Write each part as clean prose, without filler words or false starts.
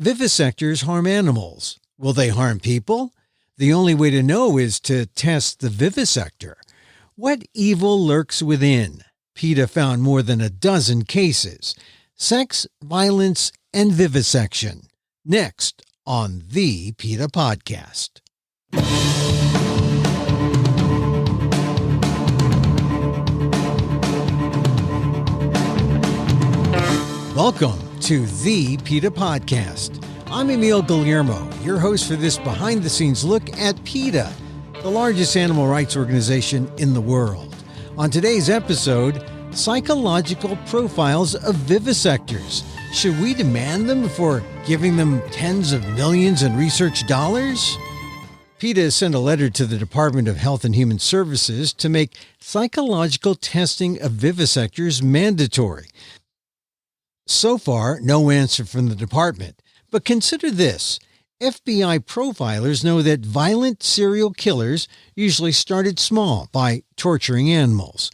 Vivisectors harm animals. Will they harm people? The only way to know is to test the vivisector. What evil lurks within? PETA found more than a dozen cases. Sex, violence, and vivisection. Next on the PETA Podcast. Welcome to the PETA Podcast. I'm Guillermo, your host for this behind-the-scenes look at PETA, the largest animal rights organization in the world. On today's episode, psychological profiles of vivisectors. Should we demand them before giving them tens of millions in research dollars? PETA sent a letter to the Department of Health and Human Services to make psychological testing of vivisectors mandatory. So far, no answer from the department. But consider this. FBI profilers know that violent serial killers usually started small by torturing animals.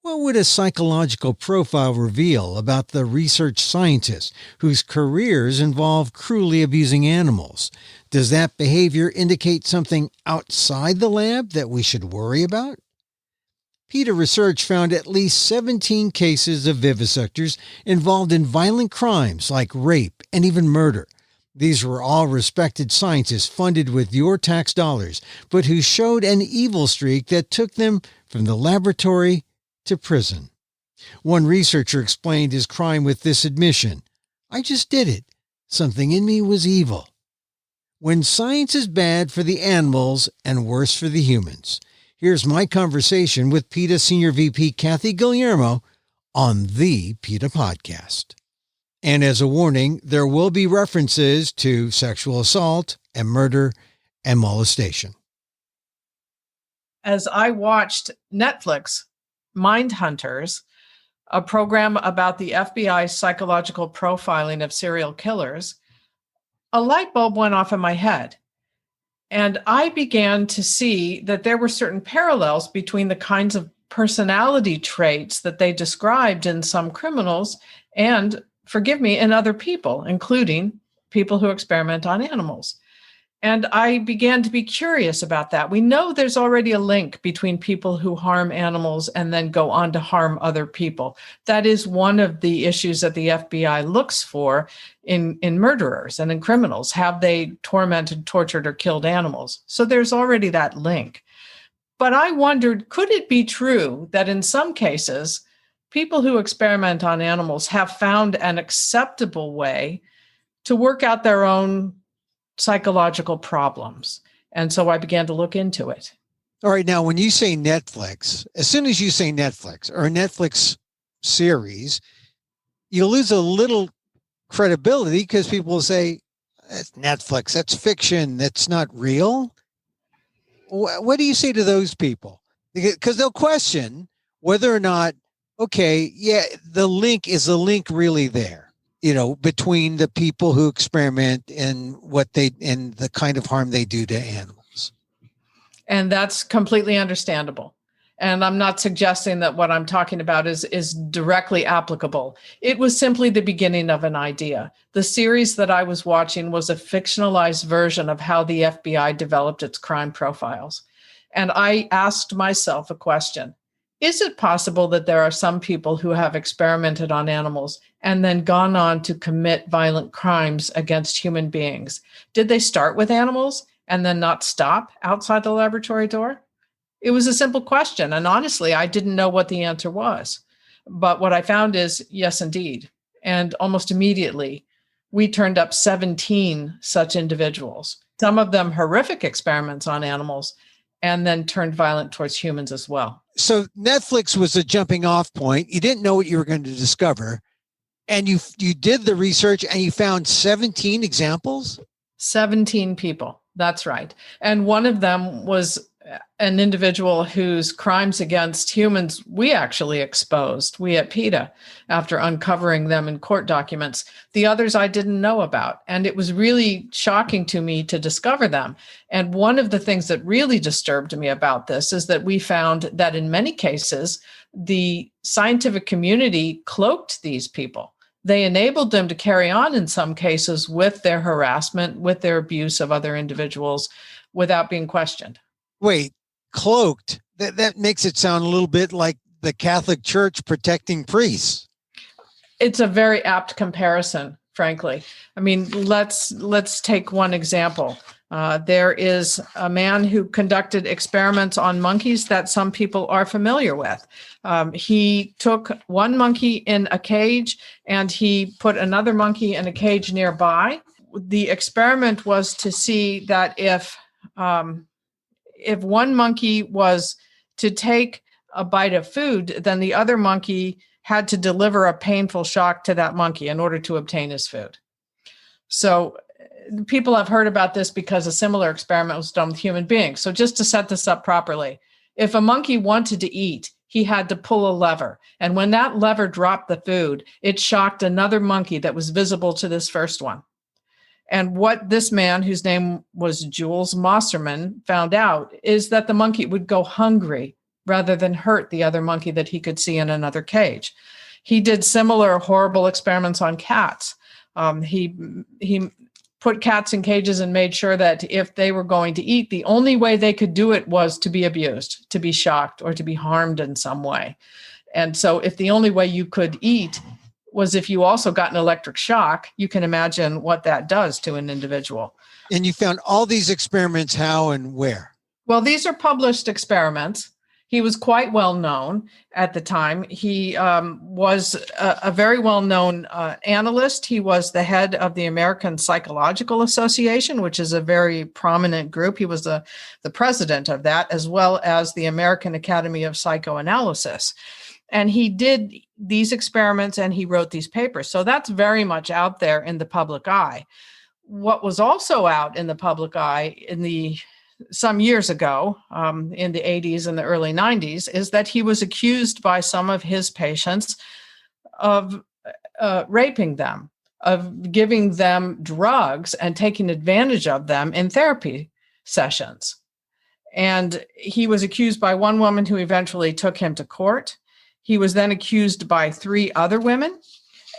What would a psychological profile reveal about the research scientists whose careers involve cruelly abusing animals? Does that behavior indicate something outside the lab that we should worry about? PETA research found at least 17 cases of vivisectors involved in violent crimes like rape and even murder. These were all respected scientists funded with your tax dollars, but who showed an evil streak that took them from the laboratory to prison. One researcher explained his crime with this admission: "I just did it. Something in me was evil." When science is bad for the animals and worse for the humans. Here's my conversation with PETA Senior VP Kathy Guillermo on the PETA Podcast. And as a warning, there will be references to sexual assault and murder and molestation. As I watched Netflix Mindhunters, a program about the FBI's psychological profiling of serial killers, a light bulb went off in my head. And I began to see that there were certain parallels between the kinds of personality traits that they described in some criminals and, forgive me, in other people, including people who experiment on animals. And I began to be curious about that. We know there's already a link between people who harm animals and then go on to harm other people. That is one of the issues that the FBI looks for in murderers and in criminals. Have they tormented, tortured, or killed animals? So there's already that link. But I wondered, could it be true that in some cases, people who experiment on animals have found an acceptable way to work out their own psychological problems? And so I began to look into it. All right. Now, when you say Netflix, as soon as you say Netflix or a Netflix series, you lose a little credibility because people will say, "That's Netflix, that's fiction, that's not real." What do you say to those people? Because they'll question whether or not, okay, yeah, the link really there, between the people who experiment and and the kind of harm they do to animals. And that's completely understandable. And I'm not suggesting that what I'm talking about is directly applicable. It was simply the beginning of an idea. The series that I was watching was a fictionalized version of how the FBI developed its crime profiles. And I asked myself a question. Is it possible that there are some people who have experimented on animals and then gone on to commit violent crimes against human beings? Did they start with animals and then not stop outside the laboratory door? It was a simple question. And honestly, I didn't know what the answer was. But what I found is, yes, indeed. And almost immediately, we turned up 17 such individuals, some of them horrific experiments on animals, and then turned violent towards humans as well. So Netflix was a jumping off point. You didn't know what you were going to discover. And you did the research and you found 17 examples? 17 people. That's right. And one of them was an individual whose crimes against humans we actually exposed, we at PETA, after uncovering them in court documents. The others I didn't know about. And it was really shocking to me to discover them. And one of the things that really disturbed me about this is that we found that in many cases, the scientific community cloaked these people. They enabled them to carry on in some cases with their harassment, with their abuse of other individuals without being questioned. Wait, cloaked? That makes it sound a little bit like the Catholic Church protecting priests. It's a very apt comparison, frankly. I mean, let's take one example. There is a man who conducted experiments on monkeys that some people are familiar with. He took one monkey in a cage and he put another monkey in a cage nearby. The experiment was to see that if one monkey was to take a bite of food, then the other monkey had to deliver a painful shock to that monkey in order to obtain his food. So people have heard about this because a similar experiment was done with human beings. So just to set this up properly, if a monkey wanted to eat, he had to pull a lever. And when that lever dropped the food, it shocked another monkey that was visible to this first one. And what this man, whose name was Jules Mosserman, found out is that the monkey would go hungry rather than hurt the other monkey that he could see in another cage. He did similar horrible experiments on cats. He put cats in cages and made sure that if they were going to eat, the only way they could do it was to be abused, to be shocked, or to be harmed in some way. And so if the only way you could eat was if you also got an electric shock, you can imagine what that does to an individual. And you found all these experiments, how and where? Well, these are published experiments. He was quite well known at the time. He was a very well-known analyst. He was the head of the American Psychological Association, which is a very prominent group. He was the president of that, as well as the American Academy of Psychoanalysis. And he did these experiments and he wrote these papers. So that's very much out there in the public eye. What was also out in the public eye some years ago, in the 80s and the early 90s, is that he was accused by some of his patients of raping them, of giving them drugs and taking advantage of them in therapy sessions. And he was accused by one woman who eventually took him to court. He was then accused by 3 other women.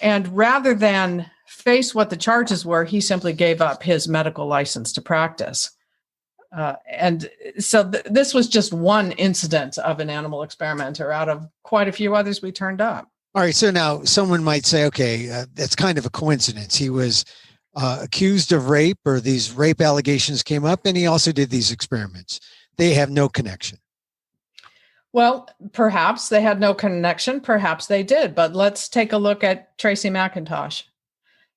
And rather than face what the charges were, he simply gave up his medical license to practice. And so this was just one incident of an animal experimenter out of quite a few others we turned up. All right. So now someone might say, okay, that's kind of a coincidence. He was accused of rape, or these rape allegations came up, and he also did these experiments. They have no connection. Well, perhaps they had no connection. Perhaps they did. But let's take a look at Tracy Mcintosh.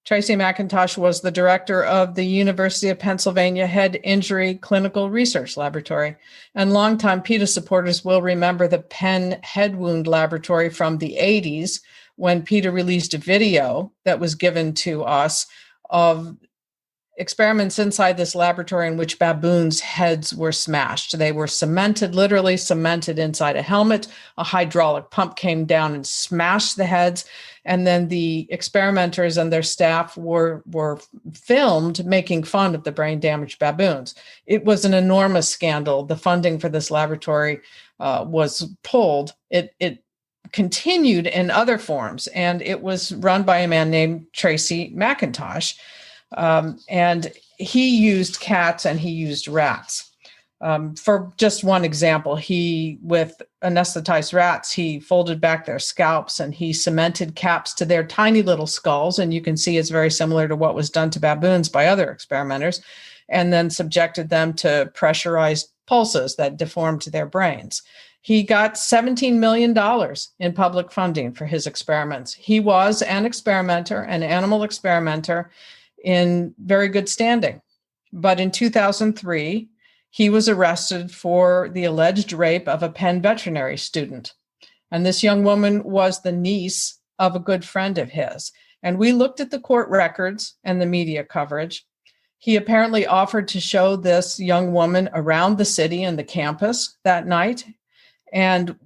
Tracy Mcintosh was the director of the University of Pennsylvania Head Injury Clinical Research Laboratory. And longtime PETA supporters will remember the Penn Head Wound Laboratory from the 80s, when PETA released a video that was given to us of experiments inside this laboratory in which baboons' heads were smashed. They were cemented, literally cemented inside a helmet. A hydraulic pump came down and smashed the heads. And then the experimenters and their staff were filmed making fun of the brain-damaged baboons. It was an enormous scandal. The funding for this laboratory was pulled. It continued in other forms, and it was run by a man named Tracy Mcintosh. And he used cats and he used rats. For just one example, with anesthetized rats, he folded back their scalps and he cemented caps to their tiny little skulls. And you can see it's very similar to what was done to baboons by other experimenters, and then subjected them to pressurized pulses that deformed their brains. He got $17 million in public funding for his experiments. He was an experimenter, an animal experimenter, in very good standing. But in 2003, he was arrested for the alleged rape of a Penn veterinary student. And this young woman was the niece of a good friend of his. And we looked at the court records and the media coverage. He apparently offered to show this young woman around the city and the campus that night. And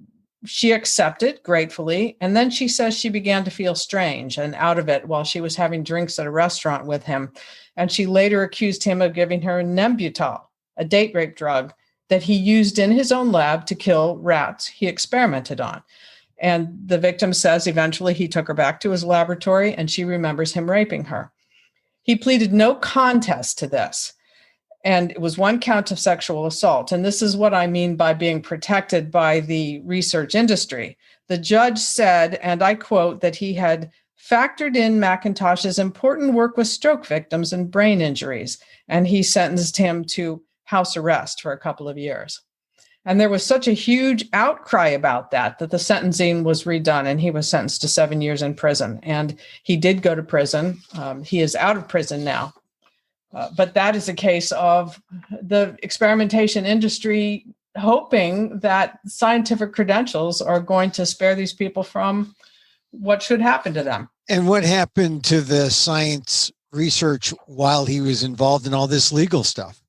she accepted gratefully. And then she says she began to feel strange and out of it while she was having drinks at a restaurant with him. And she later accused him of giving her Nembutal, a date rape drug that he used in his own lab to kill rats he experimented on. And the victim says eventually he took her back to his laboratory and she remembers him raping her. He pleaded no contest to this. And it was one count of sexual assault. And this is what I mean by being protected by the research industry. The judge said, and I quote, that he had factored in McIntosh's important work with stroke victims and brain injuries, and he sentenced him to house arrest for a couple of years. And there was such a huge outcry about that the sentencing was redone, and he was sentenced to 7 years in prison. And he did go to prison. He is out of prison now. But that is a case of the experimentation industry hoping that scientific credentials are going to spare these people from what should happen to them. And what happened to the science research while he was involved in all this legal stuff?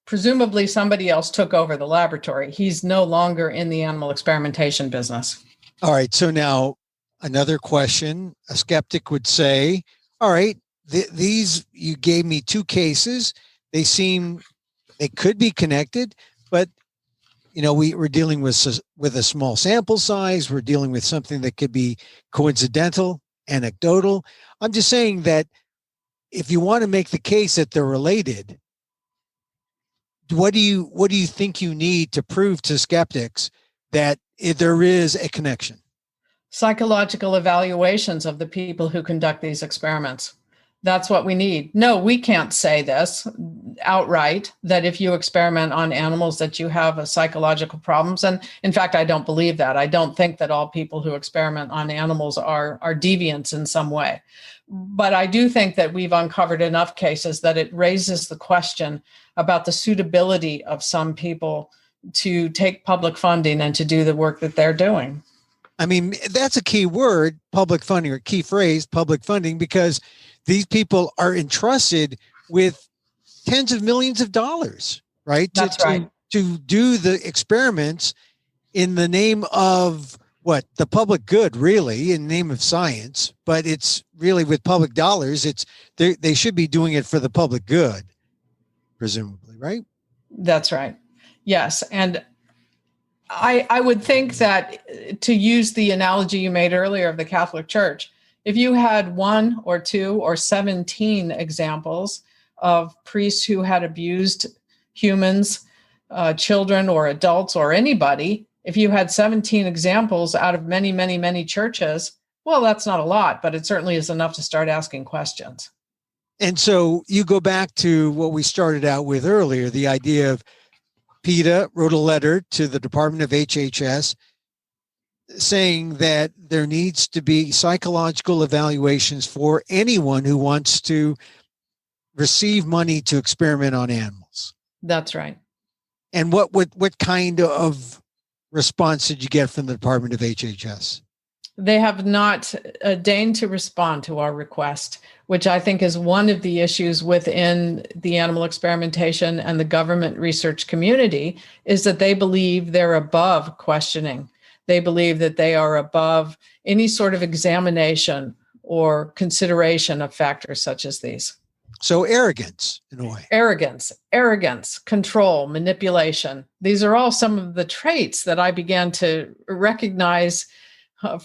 Presumably somebody else took over the laboratory. He's no longer in the animal experimentation business. All right. So now another question, a skeptic would say, all right, these, you gave me two cases. They could be connected, but we're dealing with a small sample size. We're dealing with something that could be coincidental, anecdotal. I'm just saying that if you want to make the case that they're related, what do you think you need to prove to skeptics that there is a connection? Psychological evaluations of the people who conduct these experiments. That's what we need. No, we can't say this outright, that if you experiment on animals that you have a psychological problems. And in fact, I don't believe that. I don't think that all people who experiment on animals are deviants in some way. But I do think that we've uncovered enough cases that it raises the question about the suitability of some people to take public funding and to do the work that they're doing. I mean, that's a key word, public funding, or key phrase, public funding, because these people are entrusted with tens of millions of dollars, right? That's right. To do the experiments in the name of what? The public good, really, in the name of science, but it's really with public dollars. They should be doing it for the public good, presumably, right? That's right. Yes. And I would think that, to use the analogy you made earlier of the Catholic Church, if you had 1 or 2 or 17 examples of priests who had abused humans, children or adults or anybody, if you had 17 examples out of many, many, many churches, well, that's not a lot, but it certainly is enough to start asking questions. And so you go back to what we started out with earlier, the idea of PETA wrote a letter to the Department of HHS saying that there needs to be psychological evaluations for anyone who wants to receive money to experiment on animals. That's right. And what kind of response did you get from the Department of HHS? They have not deigned to respond to our request, which I think is one of the issues within the animal experimentation and the government research community, is that they believe they're above questioning. They believe that they are above any sort of examination or consideration of factors such as these. So arrogance, in a way. Arrogance, control, manipulation. These are all some of the traits that I began to recognize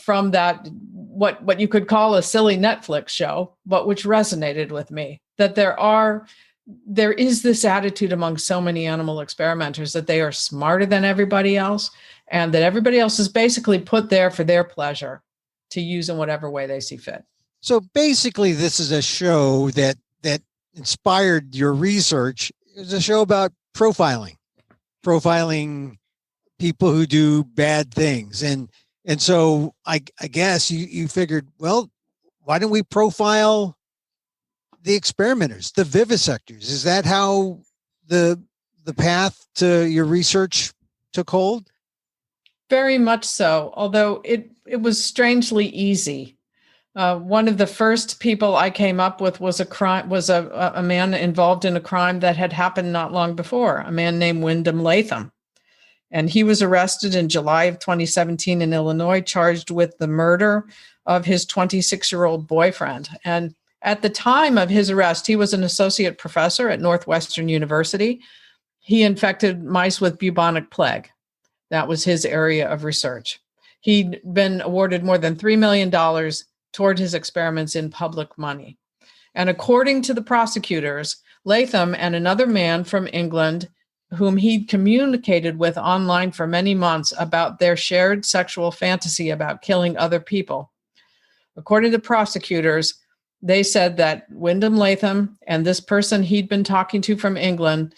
from that, what you could call a silly Netflix show, but which resonated with me, that there is this attitude among so many animal experimenters that they are smarter than everybody else, and that everybody else is basically put there for their pleasure to use in whatever way they see fit. So basically, this is a show that inspired your research. It's a show about profiling people who do bad things. And so I guess you figured, well, why don't we profile the experimenters, the vivisectors? Is that how the path to your research took hold? Very much so, although it was strangely easy. One of the first people I came up with was a man involved in a crime that had happened not long before, a man named Wyndham Latham. And he was arrested in July of 2017 in Illinois, charged with the murder of his 26-year-old boyfriend. And at the time of his arrest, he was an associate professor at Northwestern University. He infected mice with bubonic plague. That was his area of research. He'd been awarded more than $3 million toward his experiments in public money. And according to the prosecutors, Latham and another man from England, whom he'd communicated with online for many months about their shared sexual fantasy about killing other people. According to prosecutors, they said that Wyndham Latham and this person he'd been talking to from England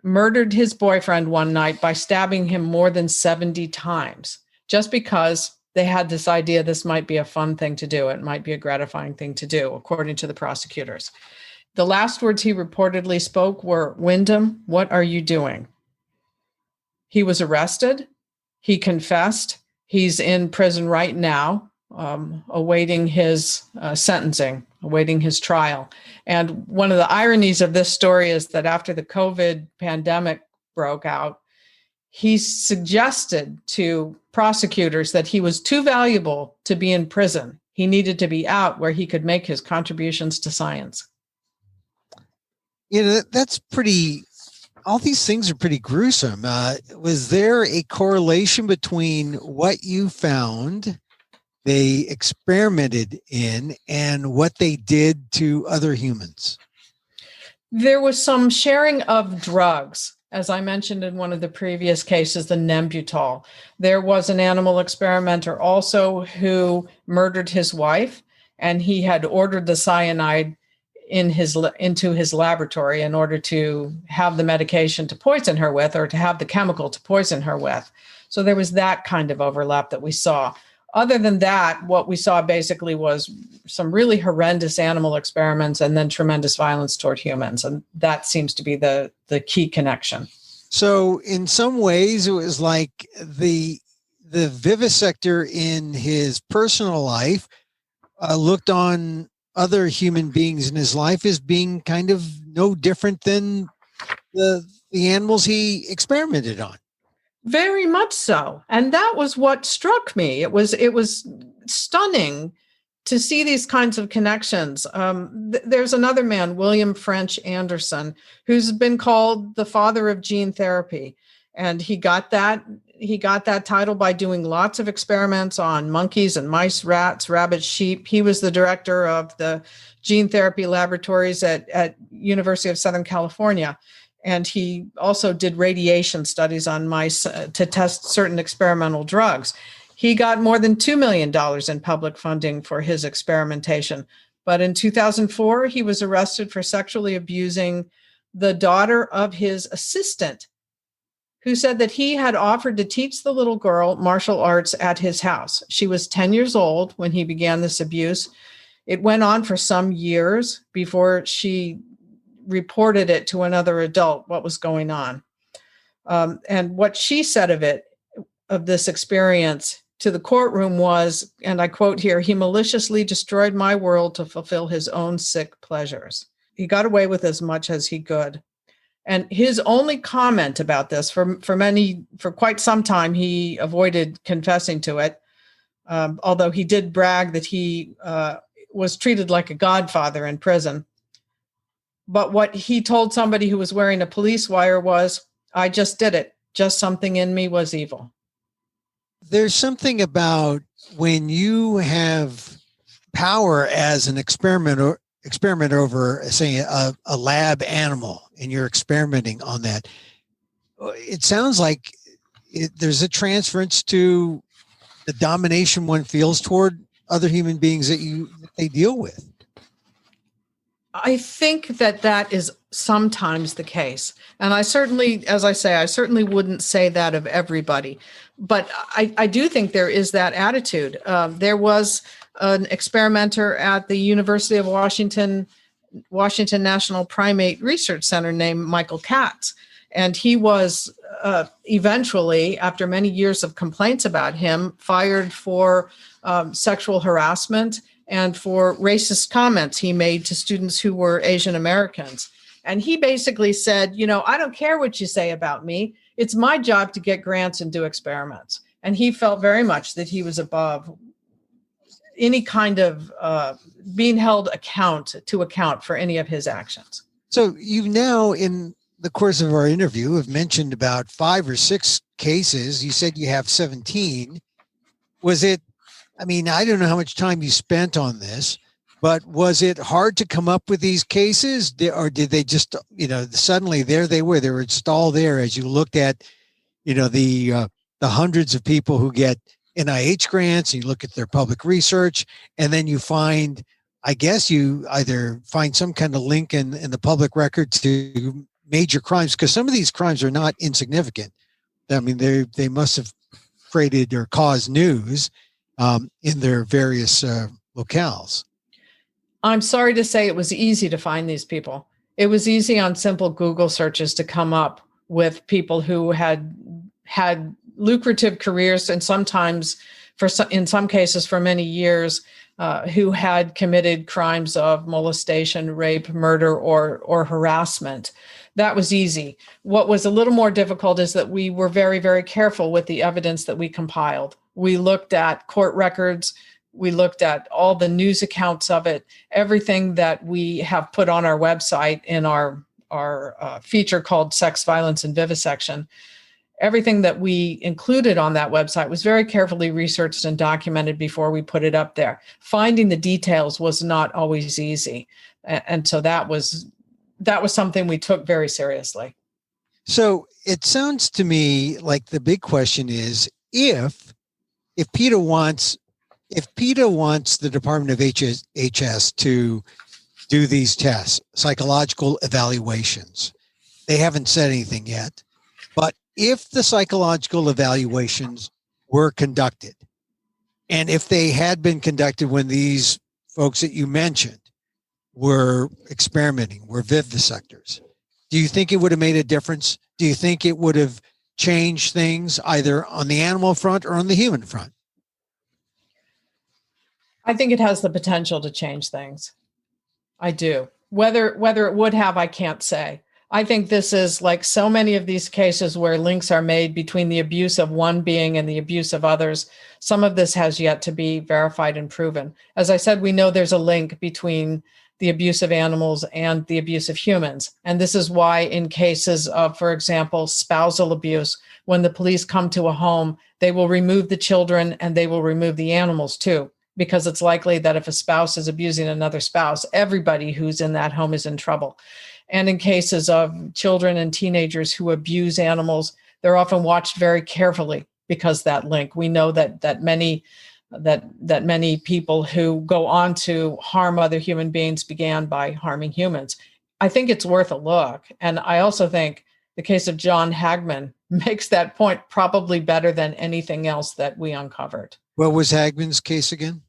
murdered his boyfriend one night by stabbing him more than 70 times, just because they had this idea this might be a fun thing to do. It might be a gratifying thing to do, according to the prosecutors. The last words he reportedly spoke were, "Wyndham, what are you doing?" He was arrested. He confessed. He's in prison right now, awaiting his sentencing, awaiting his trial. And one of the ironies of this story is that after the COVID pandemic broke out, he suggested to prosecutors that he was too valuable to be in prison. He needed to be out where he could make his contributions to science. That's pretty, all these things are pretty gruesome. Was there a correlation between what you found they experimented in and what they did to other humans? There was some sharing of drugs. As I mentioned in one of the previous cases, the Nembutal. There was an animal experimenter also who murdered his wife, and he had ordered the cyanide into his laboratory in order to have the medication to poison her with, or to have the chemical to poison her with. So there was that kind of overlap that we saw. Other than that, what we saw basically was some really horrendous animal experiments and then tremendous violence toward humans. And that seems to be the key connection. So in some ways, it was like the vivisector in his personal life looked on other human beings in his life as being kind of no different than the animals he experimented on. Very much so. And that was what struck me. It was stunning to see these kinds of connections. There's another man, William French Anderson, who's been called the father of gene therapy. And he got that title by doing lots of experiments on monkeys and mice, rats, rabbits, sheep. He was the director of the gene therapy laboratories at University of Southern California. And he also did radiation studies on mice to test certain experimental drugs. He got more than $2 million in public funding for his experimentation. But in 2004, he was arrested for sexually abusing the daughter of his assistant, who said that he had offered to teach the little girl martial arts at his house. She was 10 years old when he began this abuse. It went on for some years before she reported it to another adult, what was going on. And what she said of this experience to the courtroom was, and I quote here, "He maliciously destroyed my world to fulfill his own sick pleasures." He got away with as much as he could. And his only comment about this, for quite some time, he avoided confessing to it, although he did brag that he was treated like a godfather in prison. But what he told somebody who was wearing a police wire was, "I just did it. Just something in me was evil." There's something about when you have power as an experimenter over, say, a lab animal, and you're experimenting on that. It sounds like there's a transference to the domination one feels toward other human beings that they deal with. I think that is sometimes the case. And I certainly, as I say, I certainly wouldn't say that of everybody. But I do think there is that attitude. There was an experimenter at the University of Washington National Primate Research Center named Michael Katz. And he was eventually, after many years of complaints about him, fired for sexual harassment and for racist comments he made to students who were Asian Americans. And he basically said, I don't care what you say about me. It's my job to get grants and do experiments. And he felt very much that he was above any kind of being held to account for any of his actions. So you've now, in the course of our interview, have mentioned about 5 or 6 cases. You said you have 17. Was it, I mean, I don't know how much time you spent on this, but was it hard to come up with these cases, or did they just, suddenly there they were installed there as you looked at, the hundreds of people who get NIH grants, and you look at their public research, and then you find, I guess you either find some kind of link in the public record to major crimes, because some of these crimes are not insignificant. I mean, they must have created or caused news in their various locales. I'm sorry to say it was easy to find these people. It was easy on simple Google searches to come up with people who had lucrative careers, and sometimes, in some cases, for many years, who had committed crimes of molestation, rape, murder, or harassment. That was easy. What was a little more difficult is that we were very, very careful with the evidence that we compiled. We looked at court records. We looked at all the news accounts of it, everything that we have put on our website in our feature called Sex, Violence, and Vivisection. Everything that we included on that website was very carefully researched and documented before we put it up there. Finding the details was not always easy. And so that was something we took very seriously. So it sounds to me like the big question is, if PETA wants the Department of HHS to do these tests, psychological evaluations, they haven't said anything yet, but if the psychological evaluations were conducted, and if they had been conducted when these folks that you mentioned were experimenting, were vivisectors, do you think it would have made a difference? Do you think it would have changed things either on the animal front or on the human front? I think it has the potential to change things. I do. Whether it would have, I can't say. I think this is like so many of these cases where links are made between the abuse of one being and the abuse of others. Some of this has yet to be verified and proven. As I said, we know there's a link between the abuse of animals and the abuse of humans. And this is why in cases of, for example, spousal abuse, when the police come to a home, they will remove the children and they will remove the animals too, because it's likely that if a spouse is abusing another spouse, everybody who's in that home is in trouble. And in cases of children and teenagers who abuse animals, they're often watched very carefully because that link. We know that many people who go on to harm other human beings began by harming humans. I think it's worth a look. And I also think the case of John Hagman makes that point probably better than anything else that we uncovered. What was Hagman's case again?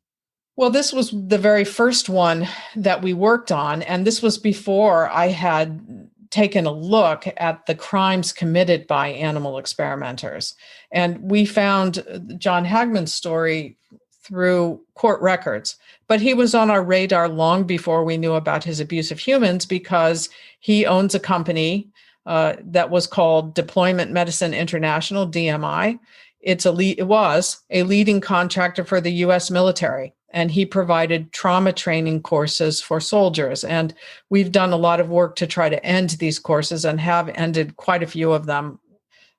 Well, this was the very first one that we worked on, and this was before I had taken a look at the crimes committed by animal experimenters. And we found John Hagman's story through court records, but he was on our radar long before we knew about his abuse of humans, because he owns a company that was called Deployment Medicine International, DMI. It was a leading contractor for the U.S. military, and he provided trauma training courses for soldiers. And we've done a lot of work to try to end these courses and have ended quite a few of them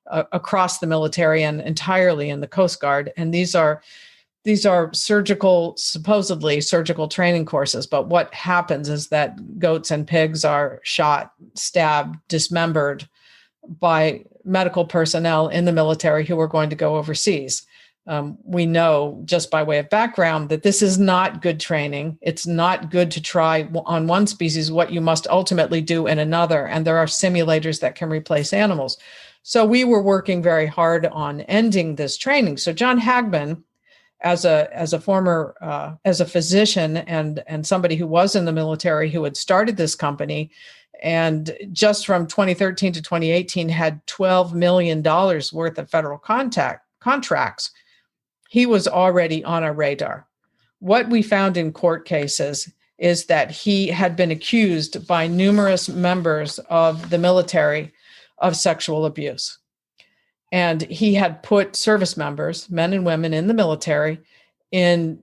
across the military and entirely in the Coast Guard. And these are supposedly surgical training courses. But what happens is that goats and pigs are shot, stabbed, dismembered by medical personnel in the military who are going to go overseas. We know, just by way of background, that this is not good training. It's not good to try on one species what you must ultimately do in another. And there are simulators that can replace animals. So we were working very hard on ending this training. So John Hagman, as a physician and somebody who was in the military, who had started this company, and just from 2013 to 2018 had $12 million worth of federal contracts, he was already on our radar. What we found in court cases is that he had been accused by numerous members of the military of sexual abuse. And he had put service members, men and women in the military, in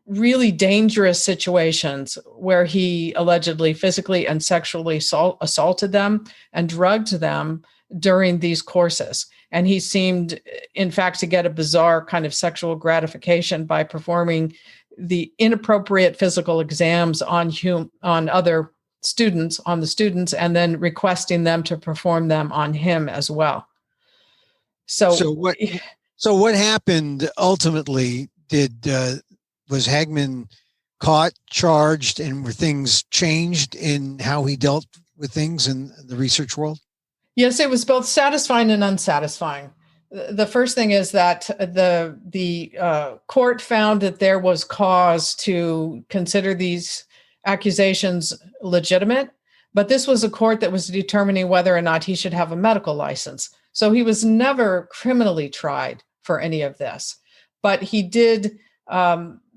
really dangerous situations where he allegedly physically and sexually assaulted them and drugged them during these courses. And he seemed, in fact, to get a bizarre kind of sexual gratification by performing the inappropriate physical exams on other students, on the students, and then requesting them to perform them on him as well. So what happened ultimately? Was Hagman caught, charged, and were things changed in how he dealt with things in the research world? Yes, it was both satisfying and unsatisfying. The first thing is that the court found that there was cause to consider these accusations legitimate, but this was a court that was determining whether or not he should have a medical license. So he was never criminally tried for any of this, but he did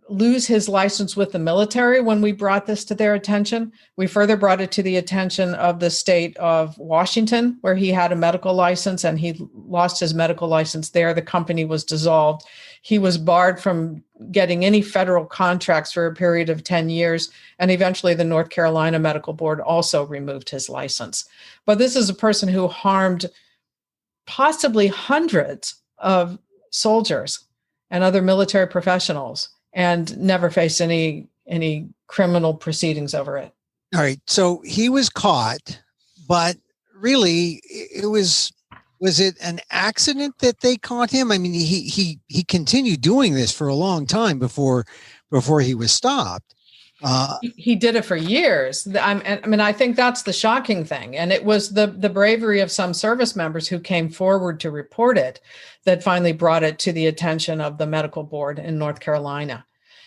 lose his license with the military when we brought this to their attention. We further brought it to the attention of the state of Washington, where he had a medical license and he lost his medical license there. The company was dissolved. He was barred from getting any federal contracts for a period of 10 years. And eventually the North Carolina Medical Board also removed his license. But this is a person who harmed possibly hundreds of soldiers and other military professionals, and never faced any criminal proceedings over it. All right. So he was caught, but really was it an accident that they caught him? I mean, he continued doing this for a long time before he was stopped. He did it for years. I think that's the shocking thing. And it was the bravery of some service members who came forward to report it that finally brought it to the attention of the medical board in North Carolina.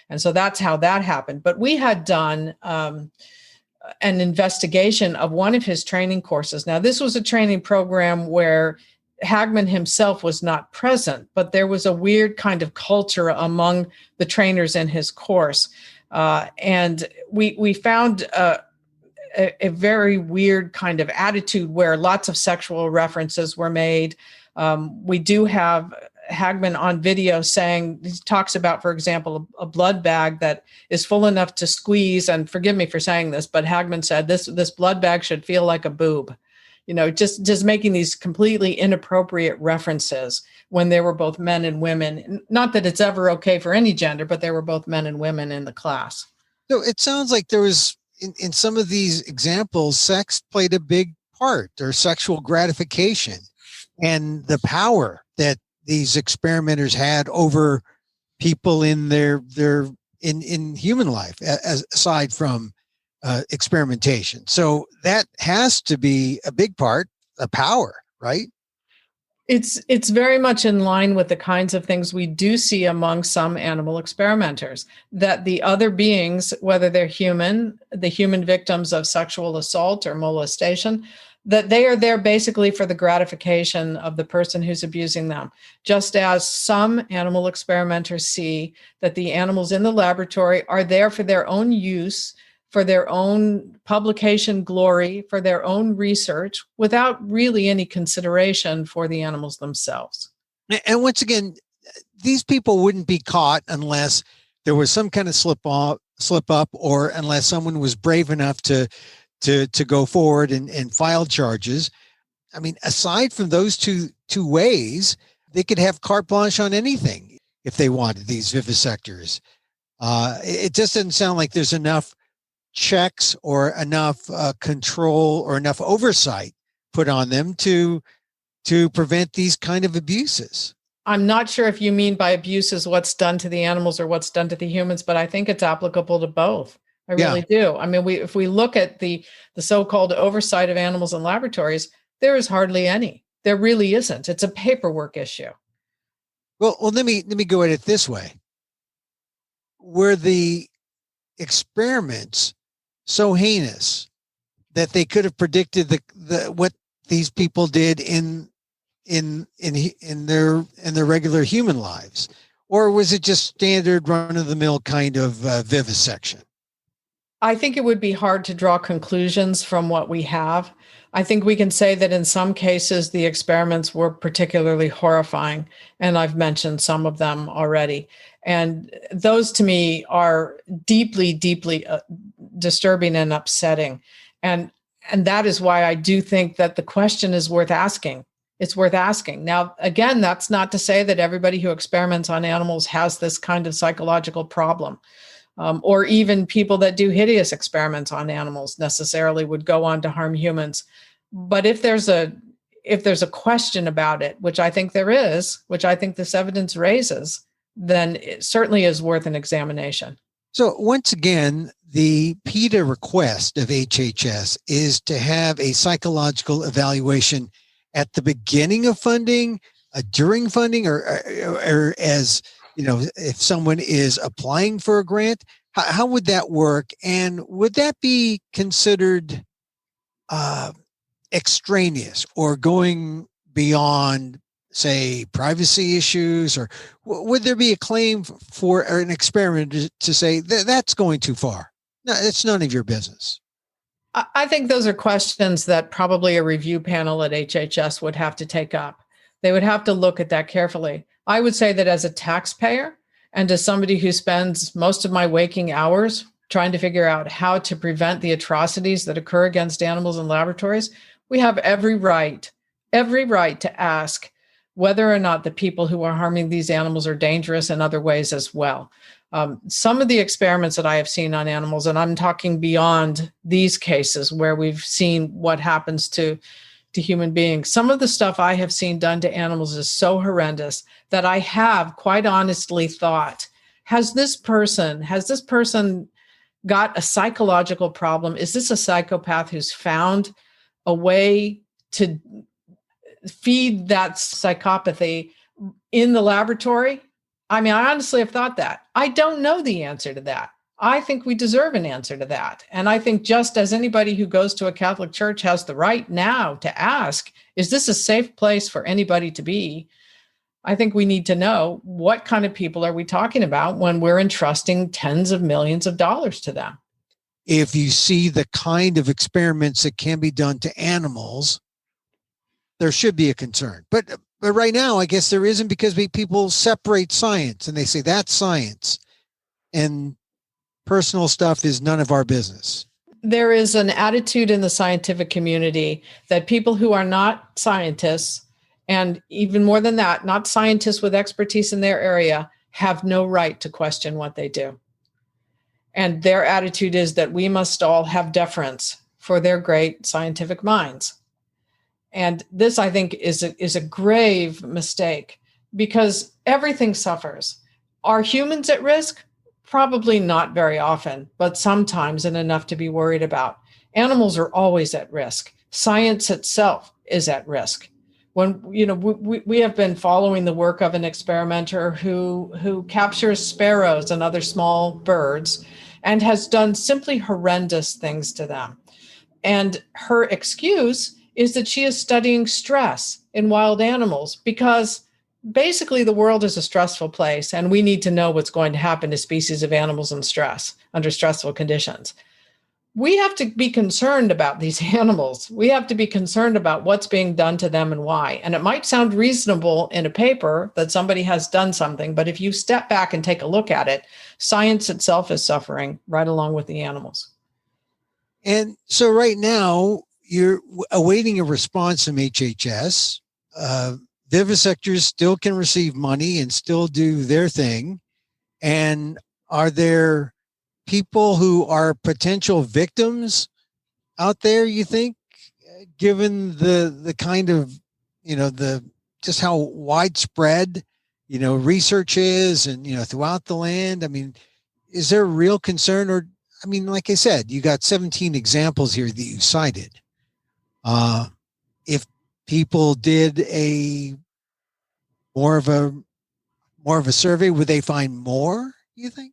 And so that's how that happened. But we had done an investigation of one of his training courses. Now, this was a training program where Hagman himself was not present, but there was a weird kind of culture among the trainers in his course. And we found a very weird kind of attitude where lots of sexual references were made. We do have Hagman on video saying, he talks about, for example, a blood bag that is full enough to squeeze. And forgive me for saying this, but Hagman said this blood bag should feel like a boob. Just making these completely inappropriate references when there were both men and women. Not that it's ever okay for any gender, but there were both men and women in the class. So it sounds like there was, in some of these examples, sex played a big part, or sexual gratification, and the power that these experimenters had over people in in human life, as aside from experimentation. So that has to be a big part, a power, right? It's very much in line with the kinds of things we do see among some animal experimenters, that the other beings, whether they're human, the human victims of sexual assault or molestation, that they are there basically for the gratification of the person who's abusing them. Just as some animal experimenters see that the animals in the laboratory are there for their own use, for their own publication glory, for their own research, without really any consideration for the animals themselves. And once again, these people wouldn't be caught unless there was some kind of slip up, or unless someone was brave enough to go forward and file charges. I mean, aside from those two ways, they could have carte blanche on anything if they wanted, these vivisectors. It just doesn't sound like there's enough checks or enough control or enough oversight put on them to prevent these kind of abuses. I'm not sure if you mean by abuses what's done to the animals or what's done to the humans, but I think it's applicable to both. I really do. I mean, if we look at the so-called oversight of animals in laboratories, there is hardly any. There really isn't. It's a paperwork issue. Well, let me go at it this way. Were the experiments so heinous that they could have predicted what these people did in their regular human lives, or was it just standard run-of-the-mill kind of vivisection? I think it would be hard to draw conclusions from what we have. I think we can say that in some cases, the experiments were particularly horrifying, and I've mentioned some of them already. And those to me are deeply, deeply disturbing and upsetting. And that is why I do think that the question is worth asking. It's worth asking. Now, again, that's not to say that everybody who experiments on animals has this kind of psychological problem, or even people that do hideous experiments on animals necessarily would go on to harm humans. But if there's a question about it, which I think there is, which I think this evidence raises, then it certainly is worth an examination. So once again, the PETA request of HHS is to have a psychological evaluation at the beginning of funding, during funding, or as, if someone is applying for a grant. How would that work? And would that be considered extraneous or going beyond, say, privacy issues? Or would there be a claim for an experiment to say that's going too far? No, it's none of your business. I think those are questions that probably a review panel at HHS would have to take up. They would have to look at that carefully. I would say that as a taxpayer and as somebody who spends most of my waking hours trying to figure out how to prevent the atrocities that occur against animals in laboratories, we have every right to ask whether or not the people who are harming these animals are dangerous in other ways as well. Some of the experiments that I have seen on animals, and I'm talking beyond these cases where we've seen what happens to human beings, some of the stuff I have seen done to animals is so horrendous that I have quite honestly thought, has this person got a psychological problem? Is this a psychopath who's found a way to feed that psychopathy in the laboratory? I mean, I honestly have thought that. I don't know the answer to that. I think we deserve an answer to that. And I think just as anybody who goes to a Catholic church has the right now to ask, is this a safe place for anybody to be? I think we need to know what kind of people are we talking about when we're entrusting tens of millions of dollars to them. If you see the kind of experiments that can be done to animals, there should be a concern. But right now, I guess there isn't, because people separate science and they say that's science and personal stuff is none of our business. There is an attitude in the scientific community that people who are not scientists, and even more than that, not scientists with expertise in their area, have no right to question what they do. And their attitude is that we must all have deference for their great scientific minds. And this, I think, is a grave mistake, because everything suffers. Are humans at risk? Probably not very often, but sometimes, and enough to be worried about. Animals are always at risk. Science itself is at risk. When we have been following the work of an experimenter who captures sparrows and other small birds and has done simply horrendous things to them. And her excuse is that she is studying stress in wild animals, because basically the world is a stressful place and we need to know what's going to happen to species of animals in stress, under stressful conditions. We have to be concerned about these animals. We have to be concerned about what's being done to them and why. And it might sound reasonable in a paper that somebody has done something, but if you step back and take a look at it, science itself is suffering right along with the animals. And so right now, you're awaiting a response from HHS. Vivisectors still can receive money and still do their thing. And are there people who are potential victims out there, you think, given the kind of, just how widespread, research is and, throughout the land? I mean, is there a real concern? Or, I mean, like I said, you got 17 examples here that you cited. If people did more of a survey, would they find more, you think?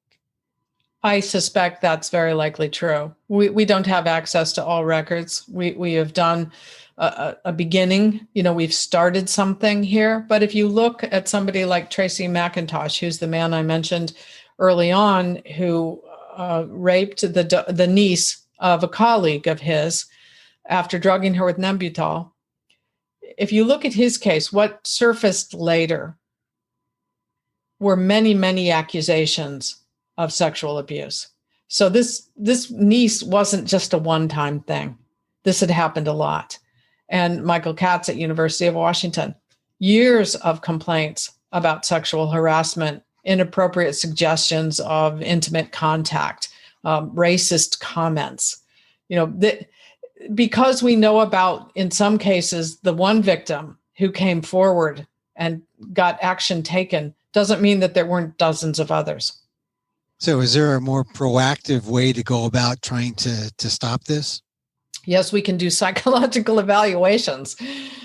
I suspect that's very likely true. We don't have access to all records. We have done a beginning. We've started something here. But if you look at somebody like Tracy Mcintosh, who's the man I mentioned early on, who raped the niece of a colleague of his after drugging her with Nembutal, if you look at his case, what surfaced later were many, many accusations of sexual abuse. So this niece wasn't just a one-time thing. This had happened a lot. and Michael Katz at University of Washington. Years of complaints about sexual harassment, inappropriate suggestions of intimate contact, racist comments. Because we know about, in some cases, the one victim who came forward and got action taken, doesn't mean that there weren't dozens of others. So is there a more proactive way to go about trying to stop this? Yes, we can do psychological evaluations.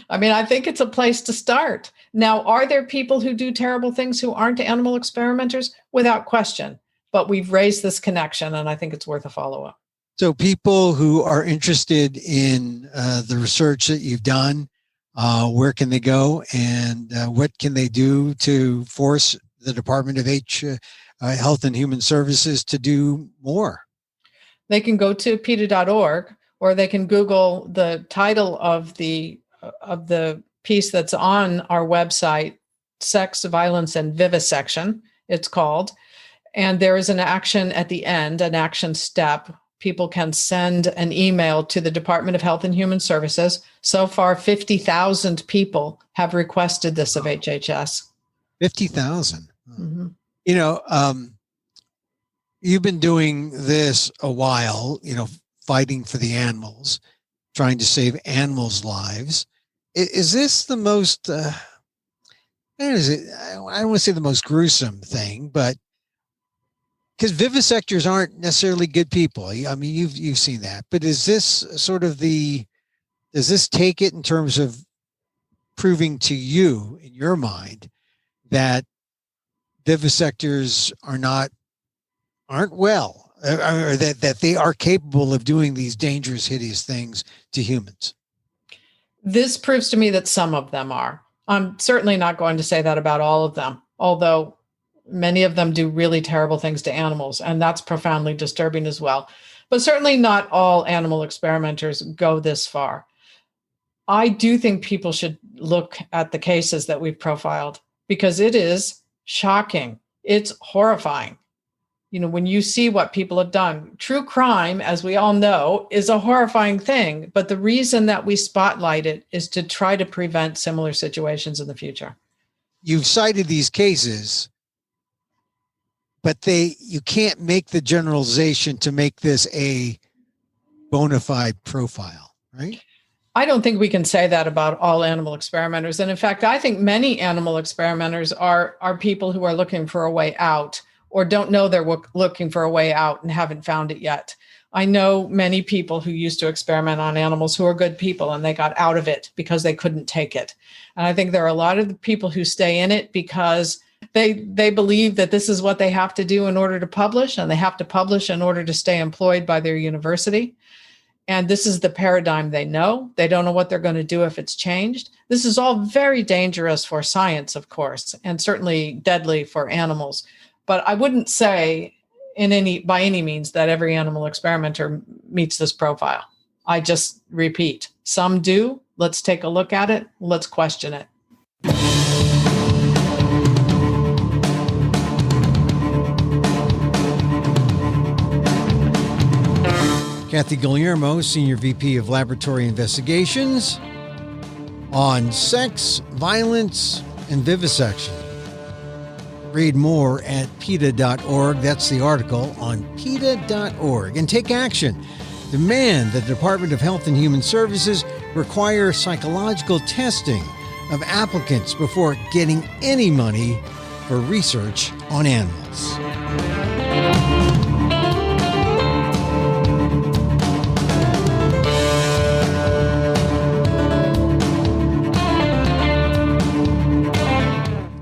I think it's a place to start. Now, are there people who do terrible things who aren't animal experimenters? Without question. But we've raised this connection, and I think it's worth a follow-up. So people who are interested in the research that you've done, where can they go, and what can they do to force the Department of Health and Human Services to do more? They can go to PETA.org, or they can Google the title of the piece that's on our website, Sex, Violence, and Vivisection, it's called. And there is an action at the end, an action step. People can send an email to the Department of Health and Human Services. So far, 50,000 people have requested this of HHS. 50,000. Mm-hmm. You've been doing this a while, fighting for the animals, trying to save animals' lives. Is this the most, I don't want to say the most gruesome thing, but because vivisectors aren't necessarily good people. You've seen that, but is this sort of does this take it in terms of proving to you in your mind that vivisectors aren't well, or that they are capable of doing these dangerous, hideous things to humans? This proves to me that some of them are. I'm certainly not going to say that about all of them, although many of them do really terrible things to animals, and that's profoundly disturbing as well. But certainly not all animal experimenters go this far. I do think people should look at the cases that we've profiled, because it is shocking. It's horrifying. When you see what people have done, true crime, as we all know, is a horrifying thing. But the reason that we spotlight it is to try to prevent similar situations in the future. You've cited these cases, but you can't make the generalization to make this a bona fide profile, right? I don't think we can say that about all animal experimenters. And in fact, I think many animal experimenters are people who are looking for a way out, or don't know they're looking for a way out and haven't found it yet. I know many people who used to experiment on animals who are good people, and they got out of it because they couldn't take it. And I think there are a lot of the people who stay in it because they believe that this is what they have to do in order to publish, and they have to publish in order to stay employed by their university. And this is the paradigm they know. They don't know what they're going to do if it's changed. This is all very dangerous for science, of course, and certainly deadly for animals. But I wouldn't say by any means that every animal experimenter meets this profile. I just repeat, some do. Let's take a look at it. Let's question it. Kathy Guillermo, Senior VP of Laboratory Investigations, on sex, violence, and vivisection. Read more at PETA.org. That's the article on PETA.org. And take action. Demand that the Department of Health and Human Services require psychological testing of applicants before getting any money for research on animals.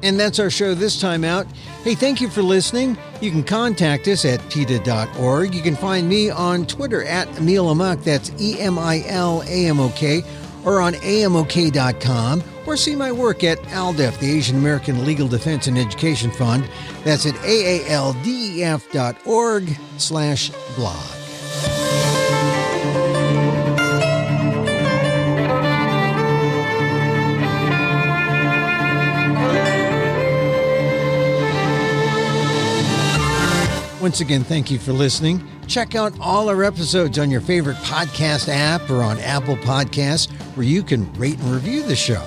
And that's our show this time out. Hey, thank you for listening. You can contact us at PETA.org. You can find me on Twitter at Emil Amok, that's EMILAMOK, or on AMOK.com, or see my work at ALDEF, the Asian American Legal Defense and Education Fund. That's at AALDEF.org/blog. Once again, thank you for listening. Check out all our episodes on your favorite podcast app or on Apple Podcasts. where you can rate and review the show.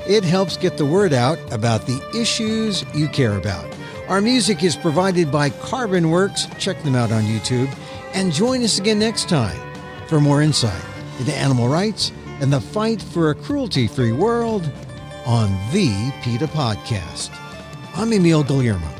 It helps get the word out about the issues you care about. Our music is provided by Carbon Works. Check them out on YouTube. And join us again next time for more insight into animal rights and the fight for a cruelty-free world on the PETA Podcast. I'm Emil Guillermo.